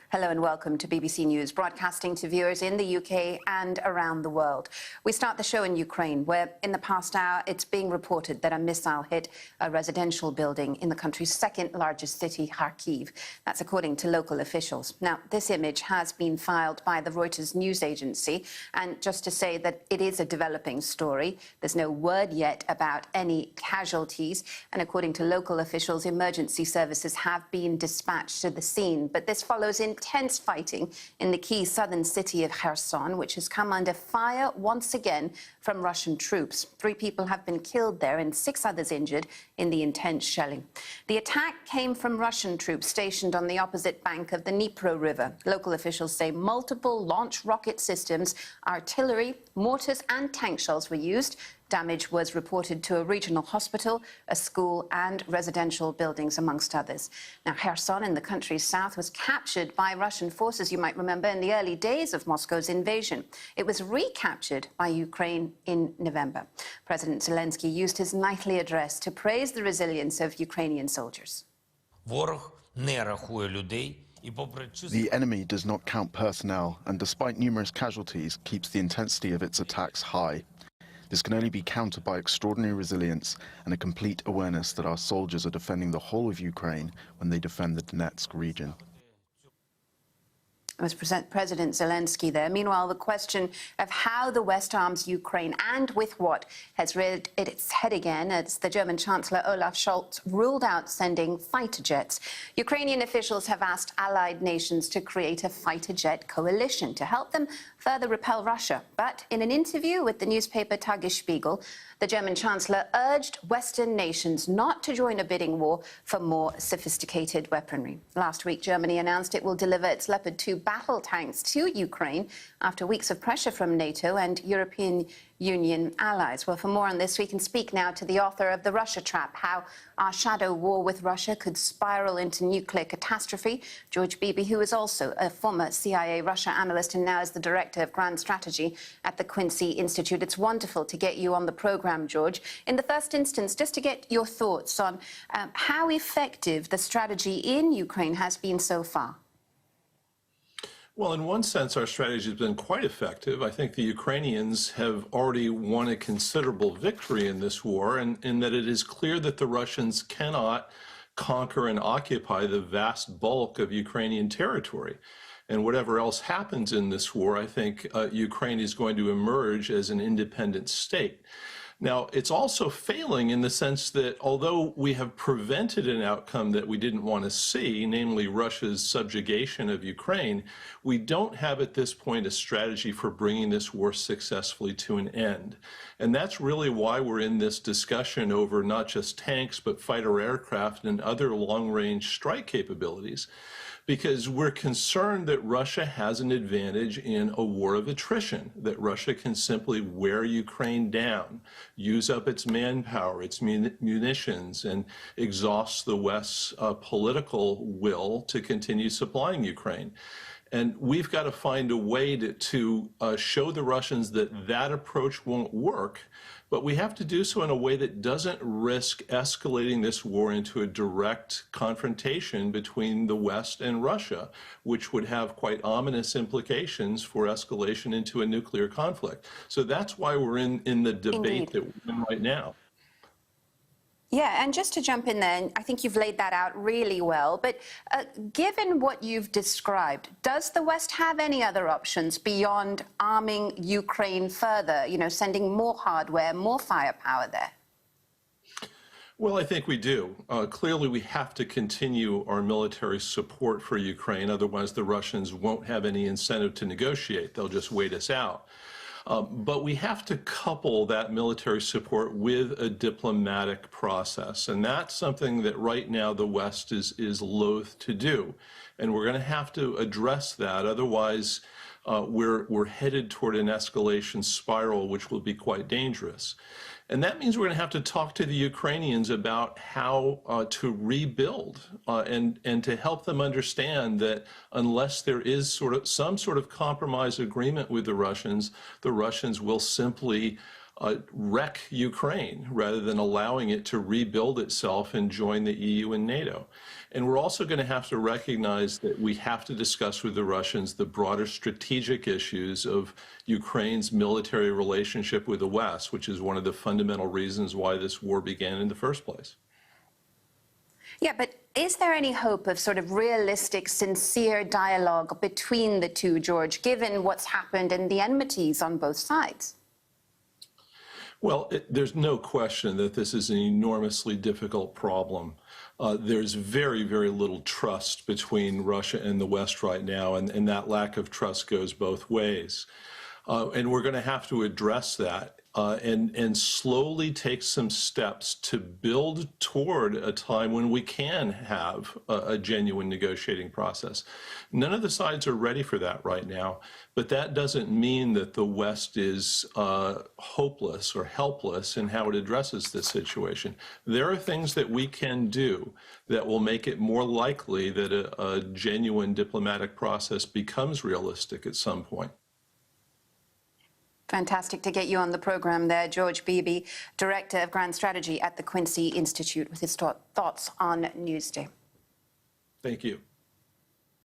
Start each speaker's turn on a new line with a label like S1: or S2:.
S1: Hello and welcome to BBC News, broadcasting to viewers in the UK and around the world. We start the show in Ukraine, where in the past hour it's being reported that a missile hit a residential building in the country's second largest city, Kharkiv. That's according to local officials. Now, this image has been filed by the Reuters news agency, and just to say that it is a developing story. There's no word yet about any casualties, and according to local officials, emergency services have been dispatched to the scene. But this follows intense fighting in the key southern city of Kherson, which has come under fire once again from Russian troops. 3 people have been killed there and 6 others injured in the intense shelling. The attack came from Russian troops stationed on the opposite bank of the Dnipro River. Local officials say multiple launch rocket systems, artillery, mortars and tank shells were used. Damage was reported to a regional hospital, a school and residential buildings, amongst others. Now, Kherson in the country's south was captured by Russian forces, you might remember, in the early days of Moscow's invasion. It was recaptured by Ukraine in November. President Zelensky used his nightly address to praise the resilience of Ukrainian soldiers.
S2: The enemy does not count personnel and, despite numerous casualties, keeps the intensity of its attacks high. This can only be countered by extraordinary resilience and a complete awareness that our soldiers are defending the whole of Ukraine when they defend the Donetsk region.
S1: It was President Zelensky there. Meanwhile, the question of how the West arms Ukraine and with what has reared its head again as the German Chancellor Olaf Scholz ruled out sending fighter jets. Ukrainian officials have asked allied nations to create a fighter jet coalition to help them further repel Russia. But in an interview with the newspaper Tagesspiegel, the German Chancellor urged Western nations not to join a bidding war for more sophisticated weaponry. Last week, Germany announced it will deliver its Leopard 2 battle tanks to Ukraine after weeks of pressure from NATO and European Union allies. Well, for more on this, we can speak now to the author of The Russia Trap, How Our Shadow War with Russia Could Spiral into Nuclear Catastrophe, George Beebe, who is also a former CIA Russia analyst and now is the Director of Grand Strategy at the Quincy Institute. It's wonderful to get you on the programme, George. In the first instance, just to get your thoughts on how effective the strategy in Ukraine has been so far.
S3: Well, in one sense, our strategy has been quite effective. I think the Ukrainians have already won a considerable victory in this war, and in that it is clear that the Russians cannot conquer and occupy the vast bulk of Ukrainian territory. And whatever else happens in this war, I think Ukraine is going to emerge as an independent state. Now, it's also failing in the sense that although we have prevented an outcome that we didn't want to see, namely Russia's subjugation of Ukraine, we don't have at this point a strategy for bringing this war successfully to an end. And that's really why we're in this discussion over not just tanks, but fighter aircraft and other long-range strike capabilities, because we're concerned that Russia has an advantage in a war of attrition, that Russia can simply wear Ukraine down, use up its manpower, its munitions, and exhaust the West's political will to continue supplying Ukraine. And we've got to find a way to show the Russians that that approach won't work, but we have to do so in a way that doesn't risk escalating this war into a direct confrontation between the West and Russia, which would have quite ominous implications for escalation into a nuclear conflict. So that's why we're in the debate that we're in right now.
S1: Yeah, and just to jump in there, I think you've laid that out really well, but given what you've described, does the West have any other options beyond arming Ukraine further, you know, sending more hardware, more firepower there?
S3: Well, I think we do. Clearly, we have to continue our military support for Ukraine, otherwise the Russians won't have any incentive to negotiate. They'll just wait us out. But we have to couple that military support with a diplomatic process. And that's something that right now the West is loath to do. And we're going to have to address that. Otherwise, we're headed toward an escalation spiral, which will be quite dangerous. And that means we're going to have to talk to the Ukrainians about how to rebuild and to help them understand that unless there is some sort of compromise agreement with the Russians will simply wreck Ukraine rather than allowing it to rebuild itself and join the EU and NATO. And we're also going to have to recognize that we have to discuss with the Russians the broader strategic issues of Ukraine's military relationship with the West, which is one of the fundamental reasons why this war began in the first place.
S1: Yeah, but is there any hope of sort of realistic, sincere dialogue between the two, George, given what's happened and the enmities on both sides?
S3: Well, there's no question that this is an enormously difficult problem. There's very, very little trust between Russia and the West right now, and that lack of trust goes both ways. And we're going to have to address that and slowly take some steps to build toward a time when we can have a genuine negotiating process. None of the sides are ready for that right now, but that doesn't mean that the West is hopeless or helpless in how it addresses this situation. There are things that we can do that will make it more likely that a genuine diplomatic process becomes realistic at some point.
S1: Fantastic to get you on the program there, George Beebe, Director of Grand Strategy at the Quincy Institute, with his thoughts on Newsday.
S3: Thank you.